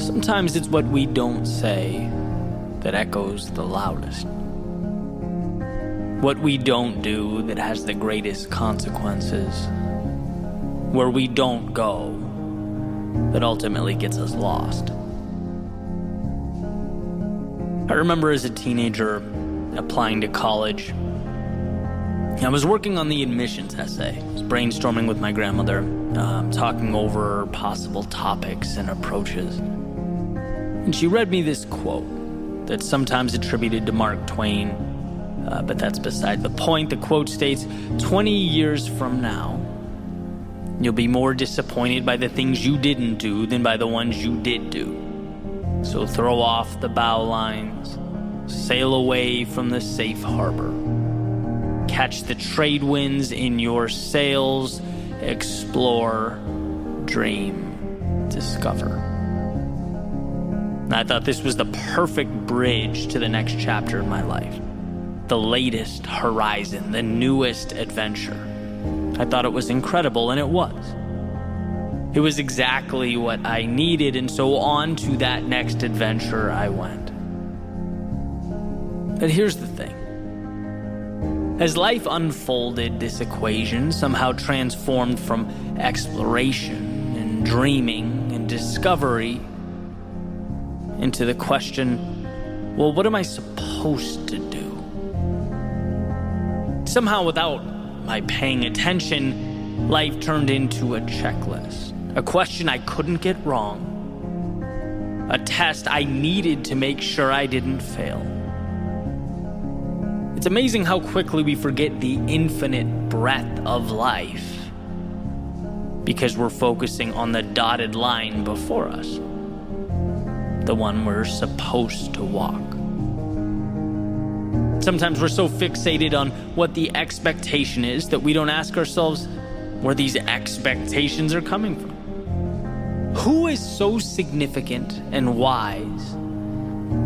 Sometimes it's what we don't say that echoes the loudest. What we don't do that has the greatest consequences. Where we don't go that ultimately gets us lost. I remember as a teenager applying to college. I was working on the admissions essay. I was brainstorming with my grandmother, talking over possible topics and approaches. And she read me this quote that's sometimes attributed to Mark Twain, but that's beside the point. The quote states, 20 years from now, you'll be more disappointed by the things you didn't do than by the ones you did do. So throw off the bow lines, sail away from the safe harbor. Catch the trade winds in your sails, explore, dream, discover. And I thought this was the perfect bridge to the next chapter in my life. The latest horizon, the newest adventure. I thought it was incredible, and it was. It was exactly what I needed, and so on to that next adventure I went. But here's the thing. As life unfolded, this equation somehow transformed from exploration and dreaming and discovery into the question, well, what am I supposed to do? Somehow, without my paying attention, life turned into a checklist, a question I couldn't get wrong, a test I needed to make sure I didn't fail. It's amazing how quickly we forget the infinite breadth of life because we're focusing on the dotted line before us, the one we're supposed to walk. Sometimes we're so fixated on what the expectation is that we don't ask ourselves where these expectations are coming from. Who is so significant and wise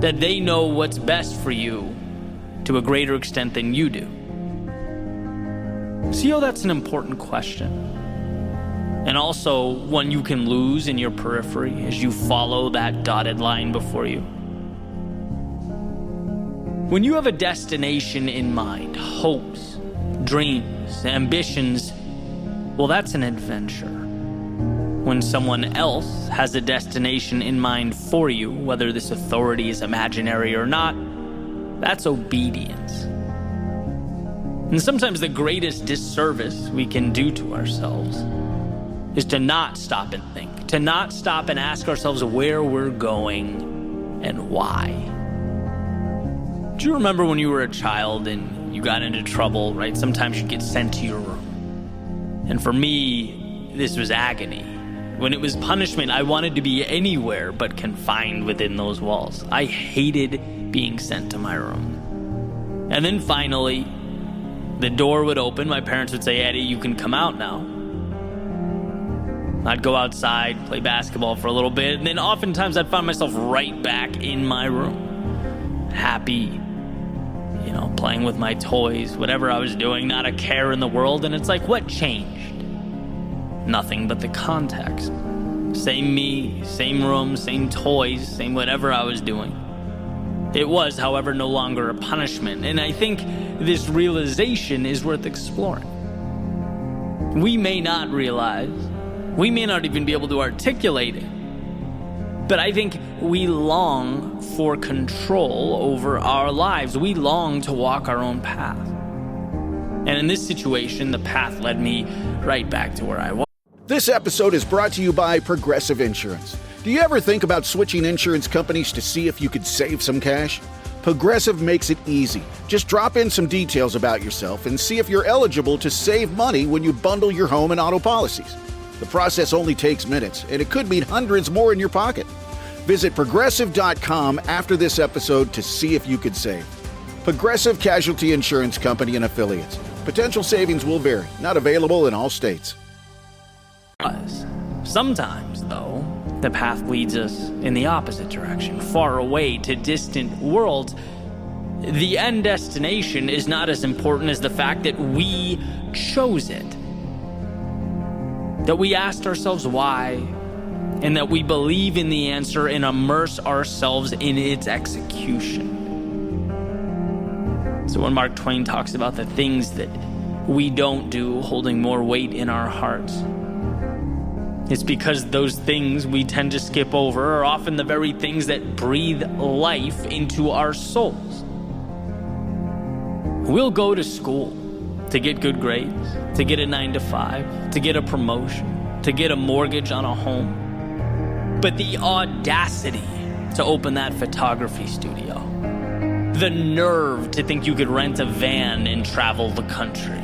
that they know what's best for you to a greater extent than you do? See how that's an important question, and also one you can lose in your periphery as you follow that dotted line before you. When you have a destination in mind, hopes, dreams, ambitions, well, that's an adventure. When someone else has a destination in mind for you, whether this authority is imaginary or not, that's obedience. And sometimes the greatest disservice we can do to ourselves is to not stop and think, to not stop and ask ourselves where we're going and why. Do you remember when you were a child and you got into trouble, right? Sometimes you'd get sent to your room. And for me, this was agony. When it was punishment, I wanted to be anywhere but confined within those walls. I hated being sent to my room. And then finally, the door would open. My parents would say, Eddie, you can come out now. I'd go outside, play basketball for a little bit, and then oftentimes I'd find myself right back in my room. Happy, playing with my toys, whatever I was doing, not a care in the world. And it's like, what changed? Nothing but the context. Same me, same room, same toys, same whatever I was doing. It was, however, no longer a punishment. And I think this realization is worth exploring. We may not realize, we may not even be able to articulate it, but I think we long for control over our lives. We long to walk our own path. And in this situation, the path led me right back to where I was. This episode is brought to you by Progressive Insurance. Do you ever think about switching insurance companies to see if you could save some cash? Progressive makes it easy. Just drop in some details about yourself and see if you're eligible to save money when you bundle your home and auto policies. The process only takes minutes, and it could mean hundreds more in your pocket. Visit Progressive.com after this episode to see if you could save. Progressive Casualty Insurance Company and Affiliates. Potential savings will vary. Not available in all states. Sometimes, though, the path leads us in the opposite direction, far away to distant worlds. The end destination is not as important as the fact that we chose it. That we asked ourselves why, and that we believe in the answer and immerse ourselves in its execution. So when Mark Twain talks about the things that we don't do holding more weight in our hearts, it's because those things we tend to skip over are often the very things that breathe life into our souls. We'll go to school to get good grades, to get a 9-to-5, to get a promotion, to get a mortgage on a home. But the audacity to open that photography studio, the nerve to think you could rent a van and travel the country,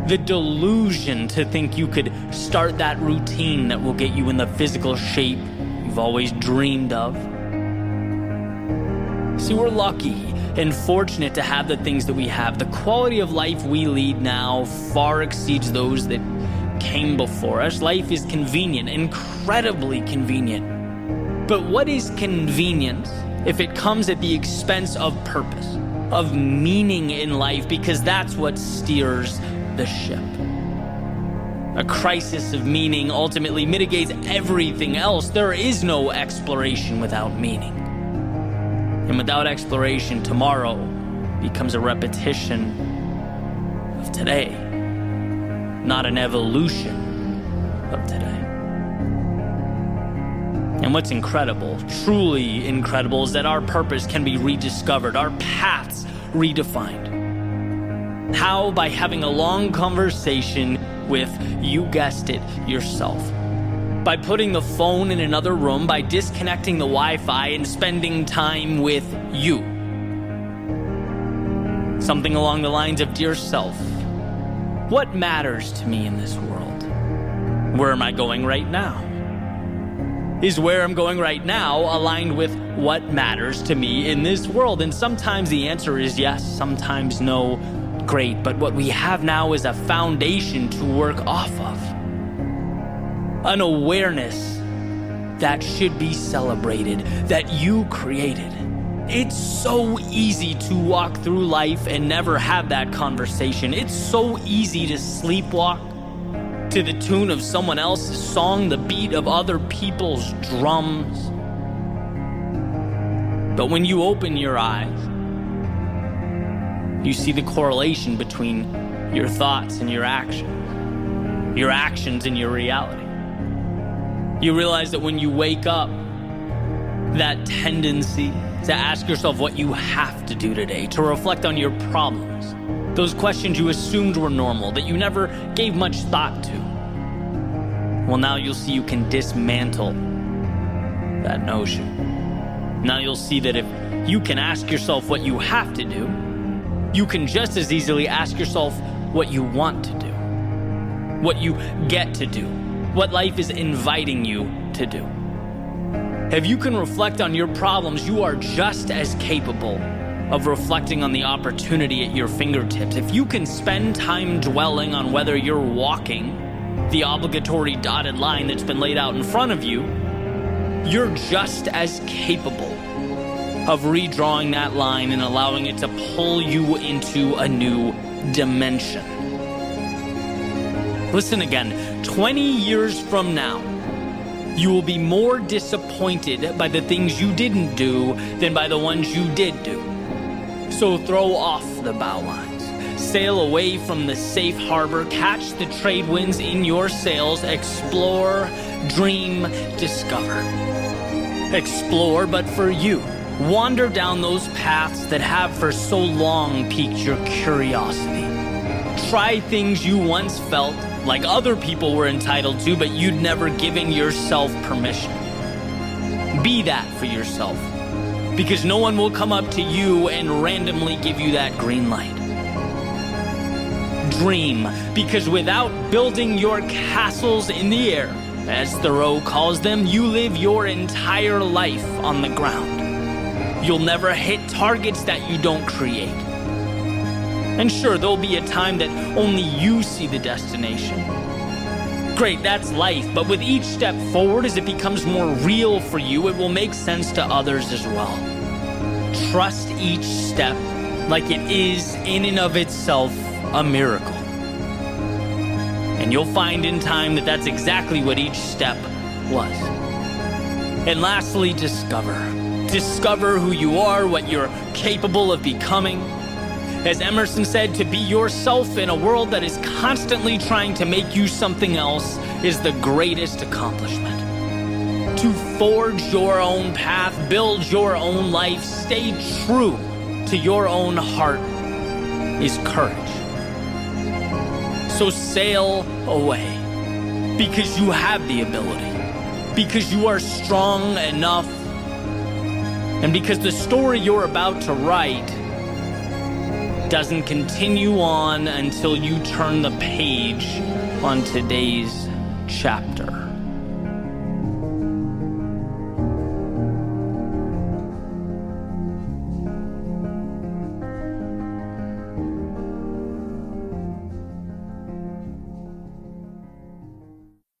the delusion to think you could start that routine that will get you in the physical shape you've always dreamed of. See, we're lucky and fortunate to have the things that we have. The quality of life we lead now far exceeds those that came before us. Life is convenient, incredibly convenient. But what is convenience if it comes at the expense of purpose, of meaning in life? Because that's what steers the ship. A crisis of meaning ultimately mitigates everything else. There is no exploration without meaning. And without exploration, tomorrow becomes a repetition of today, not an evolution of today. And what's incredible, truly incredible, is that our purpose can be rediscovered, our paths redefined. How? By having a long conversation with, you guessed it, yourself. By putting the phone in another room, by disconnecting the Wi-Fi and spending time with you. Something along the lines of, dear self, what matters to me in this world? Where am I going right now? Is where I'm going right now aligned with what matters to me in this world? And sometimes the answer is yes, sometimes no. Great, but what we have now is a foundation to work off of. An awareness that should be celebrated, that you created. It's so easy to walk through life and never have that conversation. It's so easy to sleepwalk to the tune of someone else's song, the beat of other people's drums. But when you open your eyes, you see the correlation between your thoughts and your actions and your reality. You realize that when you wake up, that tendency to ask yourself what you have to do today, to reflect on your problems, those questions you assumed were normal, that you never gave much thought to. Well, now you'll see you can dismantle that notion. Now you'll see that if you can ask yourself what you have to do, you can just as easily ask yourself what you want to do, what you get to do, what life is inviting you to do. If you can reflect on your problems, you are just as capable of reflecting on the opportunity at your fingertips. If you can spend time dwelling on whether you're walking the obligatory dotted line that's been laid out in front of you, you're just as capable of redrawing that line and allowing it to pull you into a new dimension. Listen again, 20 years from now, you will be more disappointed by the things you didn't do than by the ones you did do. So throw off the bow lines, sail away from the safe harbor, catch the trade winds in your sails, explore, dream, discover. Explore, but for you. Wander down those paths that have for so long piqued your curiosity. Try things you once felt like other people were entitled to, but you'd never given yourself permission. Be that for yourself, because no one will come up to you and randomly give you that green light. Dream, because without building your castles in the air, as Thoreau calls them, you live your entire life on the ground. You'll never hit targets that you don't create. And sure, there'll be a time that only you see the destination. Great, that's life, but with each step forward, as it becomes more real for you, it will make sense to others as well. Trust each step like it is in and of itself a miracle. And you'll find in time that that's exactly what each step was. And lastly, discover. Discover who you are, what you're capable of becoming. As Emerson said, to be yourself in a world that is constantly trying to make you something else is the greatest accomplishment. To forge your own path, build your own life, stay true to your own heart is courage. So sail away because you have the ability, because you are strong enough, and because the story you're about to write doesn't continue on until you turn the page on today's chapter.